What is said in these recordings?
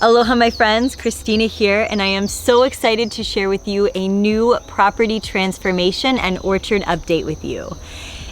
Aloha my friends, Kristina here, and I am so excited to share with you a new property transformation and orchard update with you.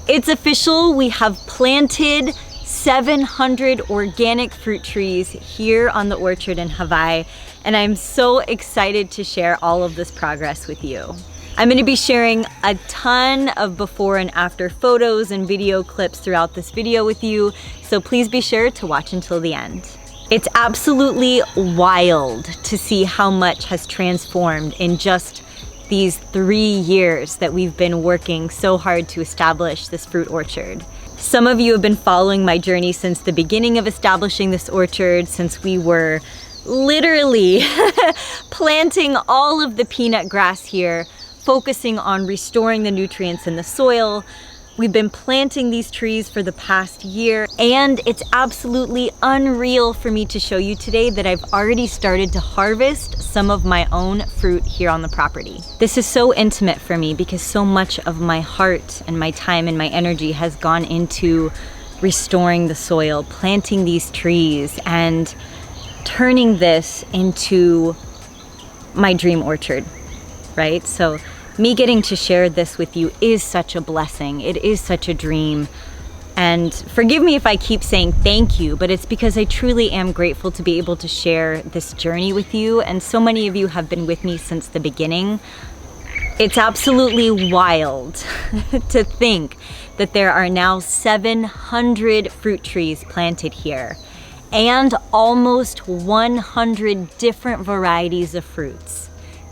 It's official, we have planted 700 organic fruit trees here on the orchard in Hawaii, and I'm so excited to share all of this progress with you. I'm going to be sharing a ton of before and after photos and video clips throughout this video with you, so please be sure to watch until the end. It's absolutely wild to see how much has transformed in just these 3 years that we've been working so hard to establish this fruit orchard. Some of you have been following my journey since the beginning of establishing this orchard, since we were literally planting all of the peanut grass here, focusing on restoring the nutrients in the soil. We've been planting these trees for the past year, and it's absolutely unreal for me to show you today that I've already started to harvest some of my own fruit here on the property. This is so intimate for me because so much of my heart and my time and my energy has gone into restoring the soil, planting these trees, and turning this into my dream orchard, right? So me getting to share this with you is such a blessing. It is such a dream. And forgive me if I keep saying thank you, but it's because I truly am grateful to be able to share this journey with you. And so many of you have been with me since the beginning. It's absolutely wild to think that there are now 700 fruit trees planted here and almost 100 different varieties of fruits.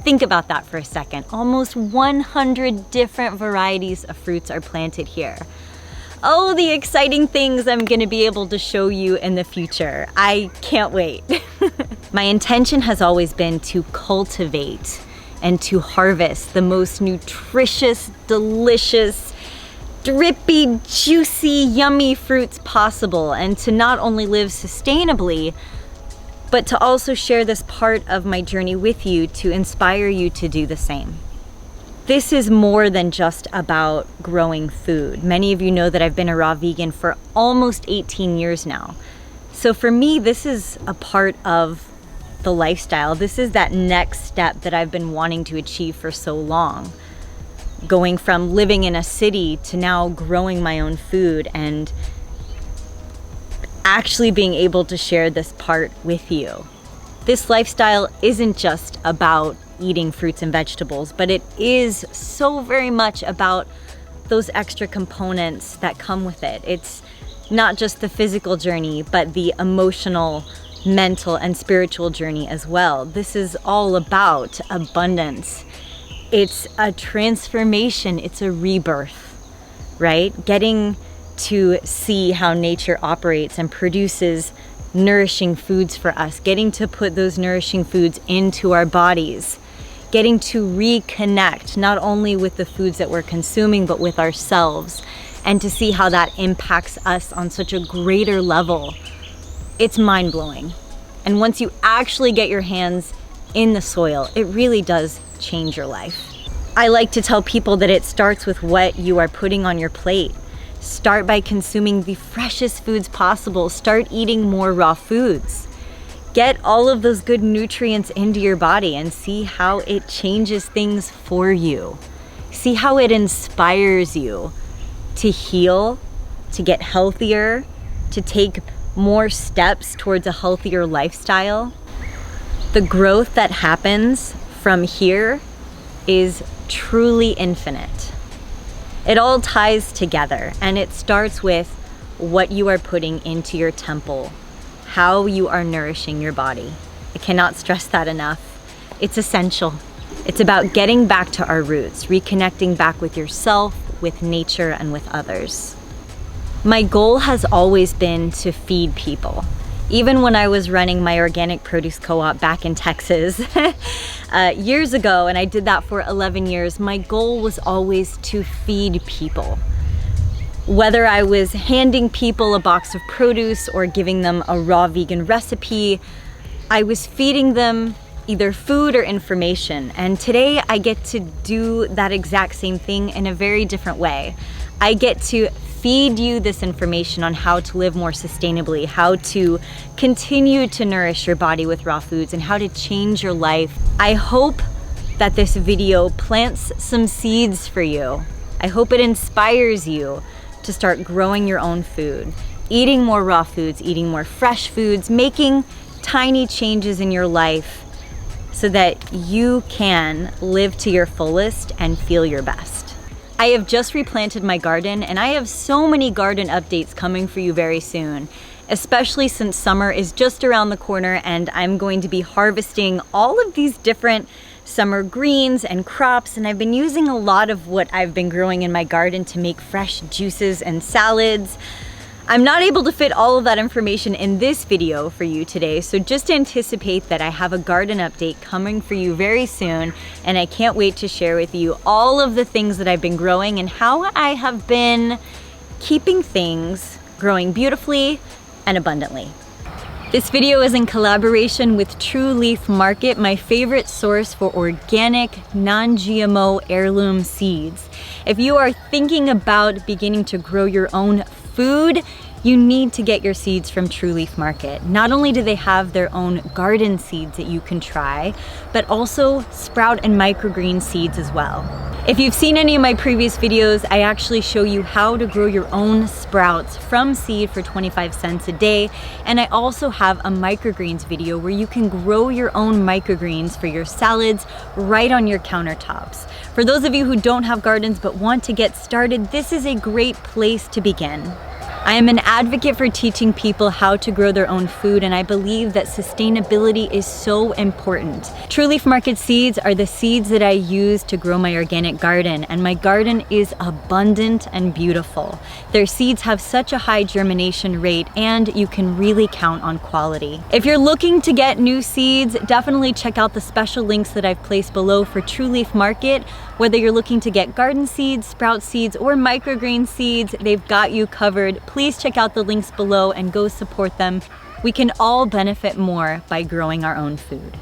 Think about that for a second. Almost 100 different varieties of fruits are planted here. Oh, the exciting things I'm gonna be able to show you in the future. I can't wait. My intention has always been to cultivate and to harvest the most nutritious, delicious, drippy, juicy, yummy fruits possible, and to not only live sustainably, but to also share this part of my journey with you to inspire you to do the same. This is more than just about growing food. Many of you know that I've been a raw vegan for almost 18 years now. So for me, this is a part of the lifestyle. This is that next step that I've been wanting to achieve for so long. Going from living in a city to now growing my own food and actually being able to share this part with you. This lifestyle isn't just about eating fruits and vegetables, but it is so very much about those extra components that come with it. It's not just the physical journey, but the emotional, mental, and spiritual journey as well. This is all about abundance. It's a transformation, it's a rebirth, right? Getting to see how nature operates and produces nourishing foods for us, getting to put those nourishing foods into our bodies, getting to reconnect not only with the foods that we're consuming, but with ourselves, and to see how that impacts us on such a greater level. It's mind-blowing. And once you actually get your hands in the soil, it really does change your life. I like to tell people that it starts with what you are putting on your plate. Start by consuming the freshest foods possible. Start eating more raw foods. Get all of those good nutrients into your body and see how it changes things for you. See how it inspires you to heal, to get healthier, to take more steps towards a healthier lifestyle. The growth that happens from here is truly infinite. It all ties together, and it starts with what you are putting into your temple, how you are nourishing your body. I cannot stress that enough. It's essential. It's about getting back to our roots, reconnecting back with yourself, with nature, and with others. My goal has always been to feed people. Even when I was running my organic produce co-op back in Texas years ago, and I did that for 11 years, my goal was always to feed people. Whether I was handing people a box of produce or giving them a raw vegan recipe, I was feeding them either food or information. And today I get to do that exact same thing in a very different way. I get to feed you this information on how to live more sustainably, how to continue to nourish your body with raw foods, and how to change your life. I hope that this video plants some seeds for you. I hope it inspires you to start growing your own food, eating more raw foods, eating more fresh foods, making tiny changes in your life so that you can live to your fullest and feel your best. I have just replanted my garden, and I have so many garden updates coming for you very soon, especially since summer is just around the corner and I'm going to be harvesting all of these different summer greens and crops, and I've been using a lot of what I've been growing in my garden to make fresh juices and salads. I'm not able to fit all of that information in this video for you today, so just anticipate that I have a garden update coming for you very soon, and I can't wait to share with you all of the things that I've been growing and how I have been keeping things growing beautifully and abundantly. This video is in collaboration with True Leaf Market, my favorite source for organic, non-GMO heirloom seeds. If you are thinking about beginning to grow your own food, you need to get your seeds from True Leaf Market. Not only do they have their own garden seeds that you can try, but also sprout and microgreen seeds as well. If you've seen any of my previous videos, I actually show you how to grow your own sprouts from seed for 25 cents a day. And I also have a microgreens video where you can grow your own microgreens for your salads right on your countertops. For those of you who don't have gardens but want to get started, this is a great place to begin. I am an advocate for teaching people how to grow their own food, and I believe that sustainability is so important. True Leaf Market seeds are the seeds that I use to grow my organic garden, and my garden is abundant and beautiful. Their seeds have such a high germination rate, and you can really count on quality. If you're looking to get new seeds, definitely check out the special links that I've placed below for True Leaf Market. Whether you're looking to get garden seeds, sprout seeds, or microgreen seeds, they've got you covered. Please check out the links below and go support them. We can all benefit more by growing our own food.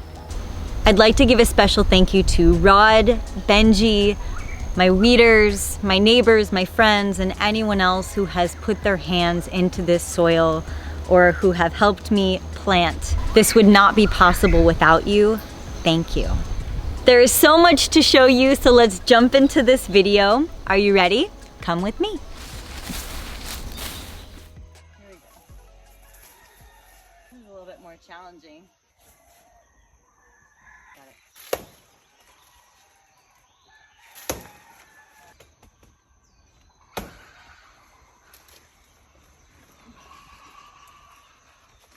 I'd like to give a special thank you to Rod, Benji, my weeders, my neighbors, my friends, and anyone else who has put their hands into this soil or who have helped me plant. This would not be possible without you. Thank you. There is so much to show you, so let's jump into this video. Are you ready? Come with me. Here we go. This is a little bit more challenging. Got it.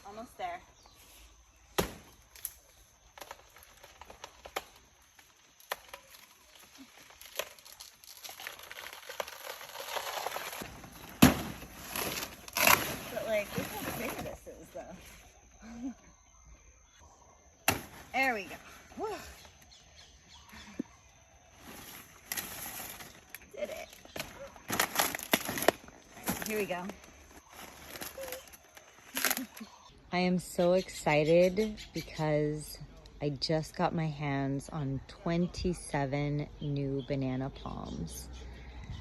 Almost there. Like, look how big this is, though. There we go. Whew. Did it. Right, here we go. I am so excited because I just got my hands on 27 new banana palms.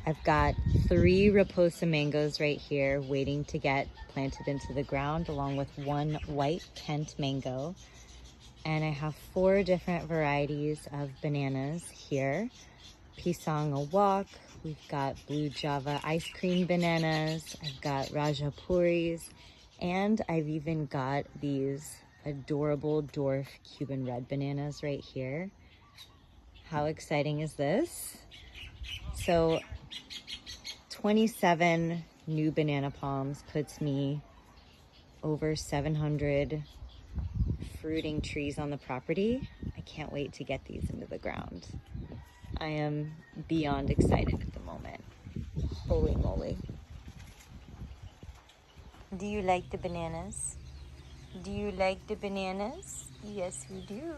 I've got 3 Raposa mangoes right here waiting to get planted into the ground, along with 1 white Kent mango. And I have 4 different varieties of bananas here. Pisang Awak, we've got Blue Java ice cream bananas, I've got Rajapuris, and I've even got these adorable dwarf Cuban red bananas right here. How exciting is this? So 27 new banana palms puts me over 700 fruiting trees on the property. I can't wait to get these into the ground. I am beyond excited at the moment. Holy moly. Do you like the bananas? Do you like the bananas? Yes, we do.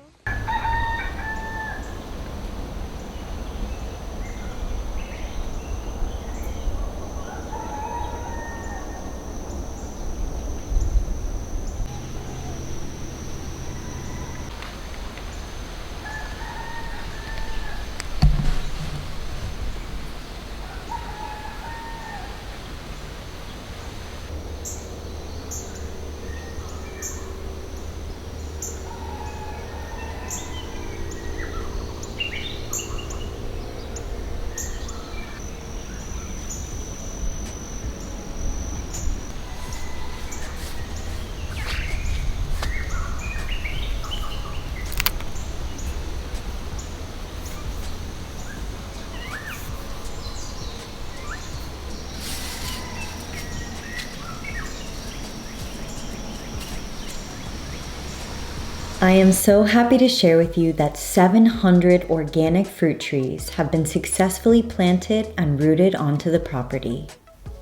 I am so happy to share with you that 700 organic fruit trees have been successfully planted and rooted onto the property.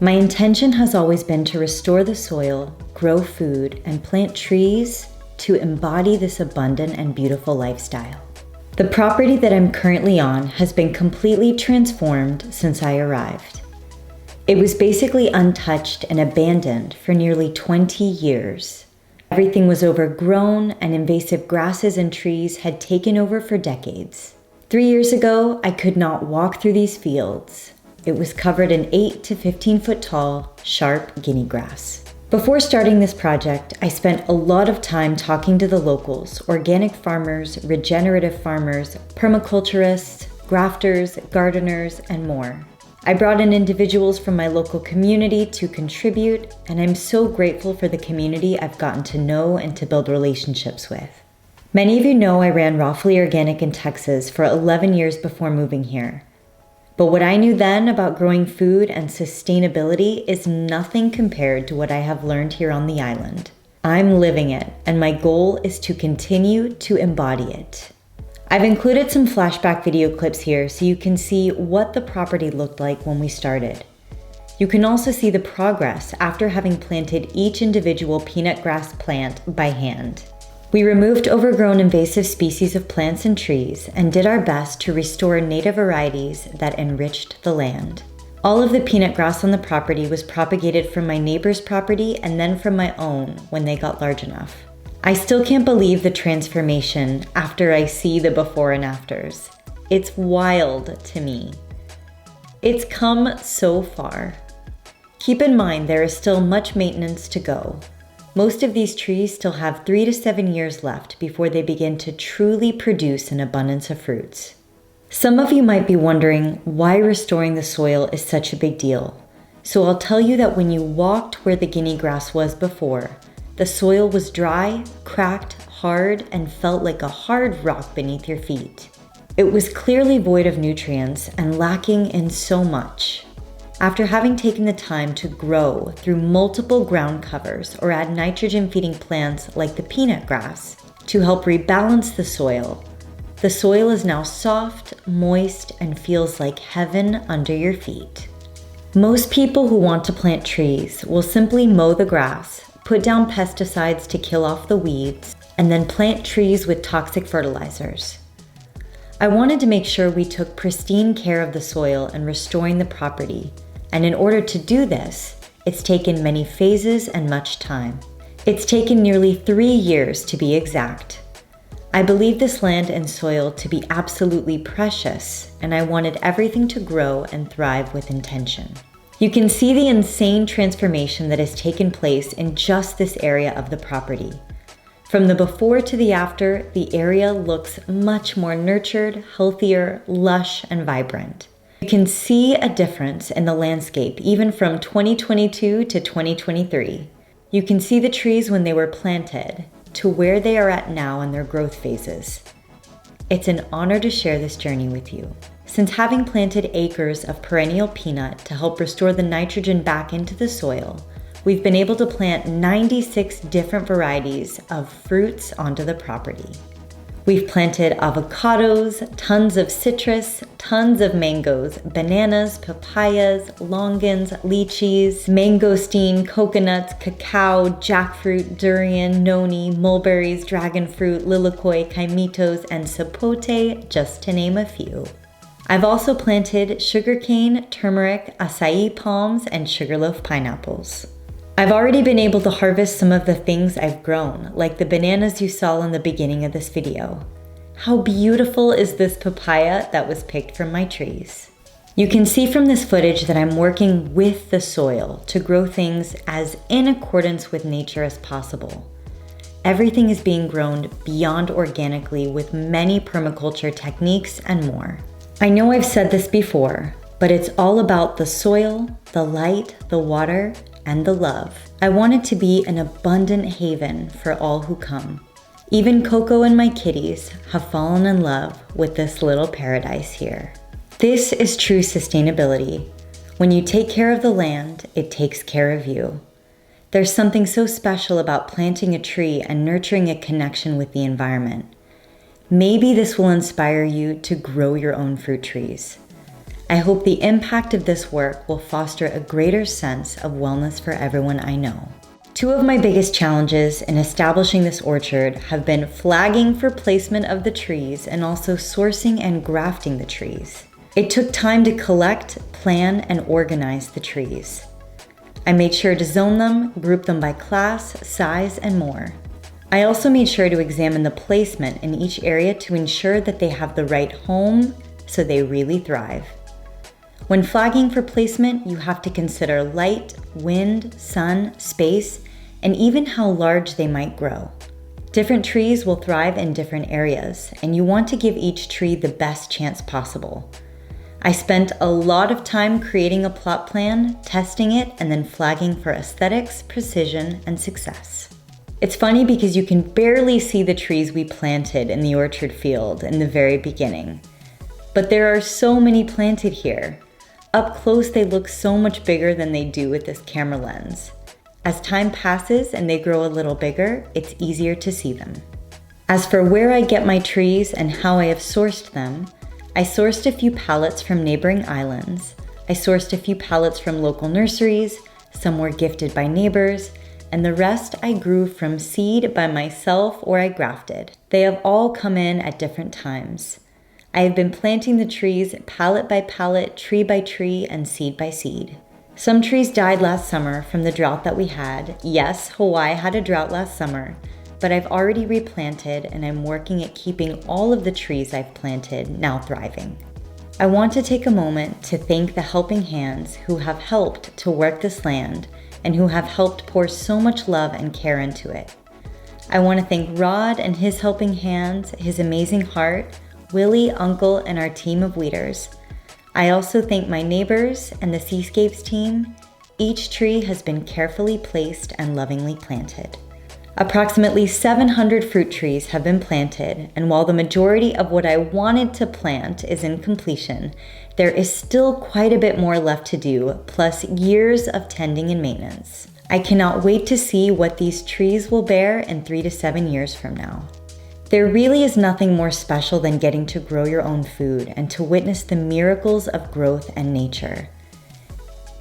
My intention has always been to restore the soil, grow food, and plant trees to embody this abundant and beautiful lifestyle. The property that I'm currently on has been completely transformed since I arrived. It was basically untouched and abandoned for nearly 20 years. Everything was overgrown and invasive grasses and trees had taken over for decades. 3 years ago, I could not walk through these fields. It was covered in 8 to 15 foot tall, sharp guinea grass. Before starting this project, I spent a lot of time talking to the locals, organic farmers, regenerative farmers, permaculturists, grafters, gardeners, and more. I brought in individuals from my local community to contribute, and I'm so grateful for the community I've gotten to know and to build relationships with. Many of you know I ran Fully Organic in Texas for 11 years before moving here. But what I knew then about growing food and sustainability is nothing compared to what I have learned here on the island. I'm living it, and my goal is to continue to embody it. I've included some flashback video clips here so you can see what the property looked like when we started. You can also see the progress after having planted each individual peanut grass plant by hand. We removed overgrown invasive species of plants and trees and did our best to restore native varieties that enriched the land. All of the peanut grass on the property was propagated from my neighbor's property and then from my own when they got large enough. I still can't believe the transformation after I see the before and afters. It's wild to me. It's come so far. Keep in mind there is still much maintenance to go. Most of these trees still have 3 to 7 years left before they begin to truly produce an abundance of fruits. Some of you might be wondering why restoring the soil is such a big deal. So I'll tell you that when you walked where the guinea grass was before, the soil was dry, cracked, hard, and felt like a hard rock beneath your feet. It was clearly void of nutrients and lacking in so much. After having taken the time to grow through multiple ground covers or add nitrogen-feeding plants like the peanut grass to help rebalance the soil is now soft, moist, and feels like heaven under your feet. Most people who want to plant trees will simply mow the grass, put down pesticides to kill off the weeds, and then plant trees with toxic fertilizers. I wanted to make sure we took pristine care of the soil and restoring the property, and in order to do this, it's taken many phases and much time. It's taken nearly 3 years to be exact. I believe this land and soil to be absolutely precious, and I wanted everything to grow and thrive with intention. You can see the insane transformation that has taken place in just this area of the property. From the before to the after, the area looks much more nurtured, healthier, lush, and vibrant. You can see a difference in the landscape even from 2022 to 2023. You can see the trees when they were planted to where they are at now in their growth phases. It's an honor to share this journey with you. Since having planted acres of perennial peanut to help restore the nitrogen back into the soil, we've been able to plant 96 different varieties of fruits onto the property. We've planted avocados, tons of citrus, tons of mangoes, bananas, papayas, longans, lychees, mangosteen, coconuts, cacao, jackfruit, durian, noni, mulberries, dragon fruit, lilikoi, kaimitos, and sapote, just to name a few. I've also planted sugarcane, turmeric, acai palms, and sugarloaf pineapples. I've already been able to harvest some of the things I've grown, like the bananas you saw in the beginning of this video. How beautiful is this papaya that was picked from my trees? You can see from this footage that I'm working with the soil to grow things as in accordance with nature as possible. Everything is being grown beyond organically with many permaculture techniques and more. I know I've said this before, but it's all about the soil, the light, the water, and the love. I want it to be an abundant haven for all who come. Even Coco and my kitties have fallen in love with this little paradise here. This is true sustainability. When you take care of the land, it takes care of you. There's something so special about planting a tree and nurturing a connection with the environment. Maybe this will inspire you to grow your own fruit trees. I hope the impact of this work will foster a greater sense of wellness for everyone I know. Two of my biggest challenges in establishing this orchard have been flagging for placement of the trees and also sourcing and grafting the trees. It took time to collect, plan, and organize the trees. I made sure to zone them, group them by class, size, and more. I also made sure to examine the placement in each area to ensure that they have the right home so they really thrive. When flagging for placement, you have to consider light, wind, sun, space, and even how large they might grow. Different trees will thrive in different areas, and you want to give each tree the best chance possible. I spent a lot of time creating a plot plan, testing it, and then flagging for aesthetics, precision, and success. It's funny because you can barely see the trees we planted in the orchard field in the very beginning. But there are so many planted here. Up close, they look so much bigger than they do with this camera lens. As time passes and they grow a little bigger, it's easier to see them. As for where I get my trees and how I have sourced them, I sourced a few pallets from neighboring islands. I sourced a few pallets from local nurseries, some were gifted by neighbors, and the rest I grew from seed by myself or I grafted. They have all come in at different times. I have been planting the trees pallet by pallet, tree by tree, and seed by seed. Some trees died last summer from the drought that we had. Yes, Hawaii had a drought last summer, but I've already replanted and I'm working at keeping all of the trees I've planted now thriving. I want to take a moment to thank the helping hands who have helped to work this land and who have helped pour so much love and care into it. I want to thank Rod and his helping hands, his amazing heart, Willie, Uncle, and our team of weeders. I also thank my neighbors and the Seascapes team. Each tree has been carefully placed and lovingly planted. Approximately 700 fruit trees have been planted, and while the majority of what I wanted to plant is in completion, there is still quite a bit more left to do, plus years of tending and maintenance. I cannot wait to see what these trees will bear in 3 to 7 years from now. There really is nothing more special than getting to grow your own food and to witness the miracles of growth and nature.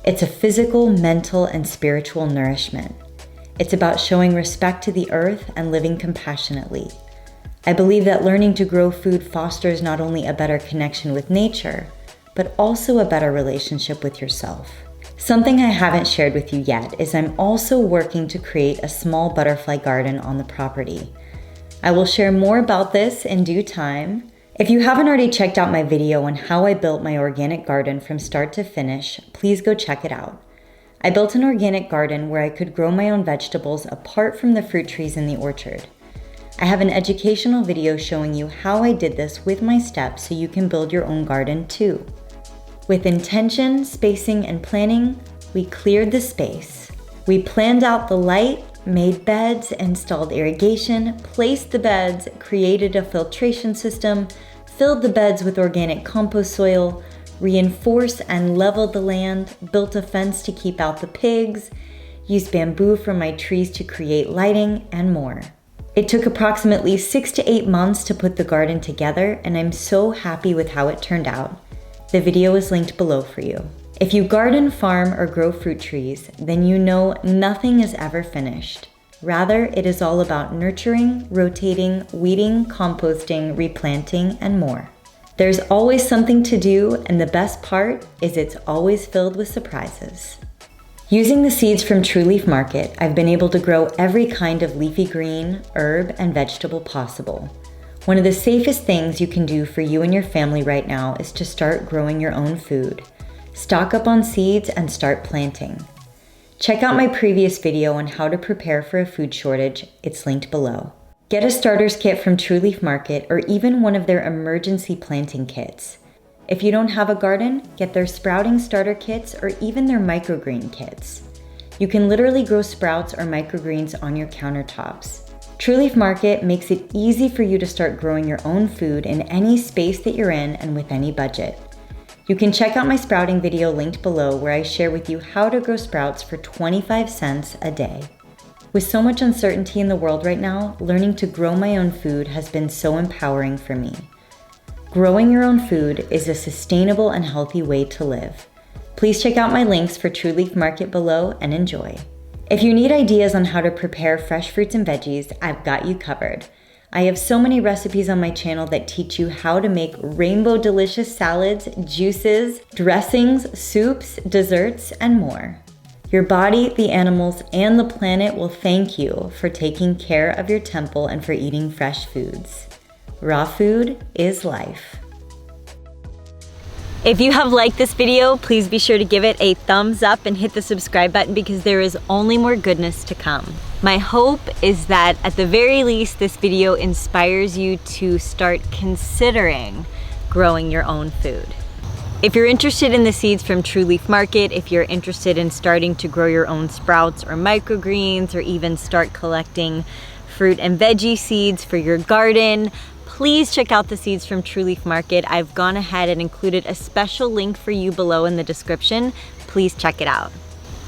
It's a physical, mental, and spiritual nourishment. It's about showing respect to the earth and living compassionately. I believe that learning to grow food fosters not only a better connection with nature, but also a better relationship with yourself. Something I haven't shared with you yet is I'm also working to create a small butterfly garden on the property. I will share more about this in due time. If you haven't already checked out my video on how I built my organic garden from start to finish, please go check it out. I built an organic garden where I could grow my own vegetables apart from the fruit trees in the orchard. I have an educational video showing you how I did this with my steps so you can build your own garden too. With intention, spacing, and planning, we cleared the space. We planned out the light, made beds, installed irrigation, placed the beds, created a filtration system, filled the beds with organic compost soil, reinforced and leveled the land, built a fence to keep out the pigs, used bamboo from my trees to create lighting, and more. It took approximately 6 to 8 months to put the garden together, and I'm so happy with how it turned out. The video is linked below for you. If you garden, farm, or grow fruit trees, then you know nothing is ever finished. Rather, it is all about nurturing, rotating, weeding, composting, replanting, and more. There's always something to do, and the best part is it's always filled with surprises. Using the seeds from True Leaf Market, I've been able to grow every kind of leafy green, herb, and vegetable possible. One of the safest things you can do for you and your family right now is to start growing your own food. Stock up on seeds and start planting. Check out my previous video on how to prepare for a food shortage. It's linked below. Get a starter's kit from True Leaf Market or even one of their emergency planting kits. If you don't have a garden, get their sprouting starter kits or even their microgreen kits. You can literally grow sprouts or microgreens on your countertops. True Leaf Market makes it easy for you to start growing your own food in any space that you're in and with any budget. You can check out my sprouting video linked below where I share with you how to grow sprouts for 25 cents a day. With so much uncertainty in the world right now, learning to grow my own food has been so empowering for me. Growing your own food is a sustainable and healthy way to live. Please check out my links for True Leaf Market below and enjoy. If you need ideas on how to prepare fresh fruits and veggies, I've got you covered. I have so many recipes on my channel that teach you how to make rainbow delicious salads, juices, dressings, soups, desserts, and more. Your body, the animals, and the planet will thank you for taking care of your temple and for eating fresh foods. Raw food is life. If you have liked this video, please be sure to give it a thumbs up and hit the subscribe button because there is only more goodness to come. My hope is that at the very least, this video inspires you to start considering growing your own food. If you're interested in the seeds from True Leaf Market, if you're interested in starting to grow your own sprouts or microgreens, or even start collecting fruit and veggie seeds for your garden, please check out the seeds from True Leaf Market. I've gone ahead and included a special link for you below in the description. Please check it out.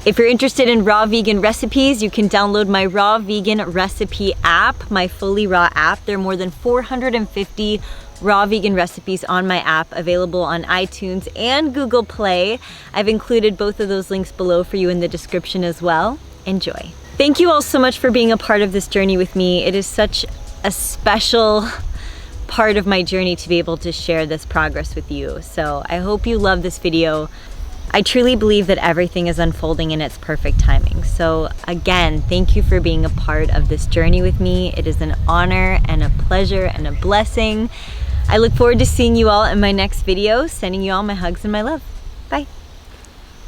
If you're interested in raw vegan recipes, you can download my raw vegan recipe app, my Fully Raw app. There are more than 450 raw vegan recipes on my app, available on iTunes and Google Play. I've included both of those links below for you in the description as well. Enjoy. Thank you all so much for being a part of this journey with me. It is such a special part of my journey to be able to share this progress with you. So I hope you love this video. I truly believe that everything is unfolding in its perfect timing. So again, thank you for being a part of this journey with me. It is an honor and a pleasure and a blessing. I look forward to seeing you all in my next video. Sending you all my hugs and my love. Bye.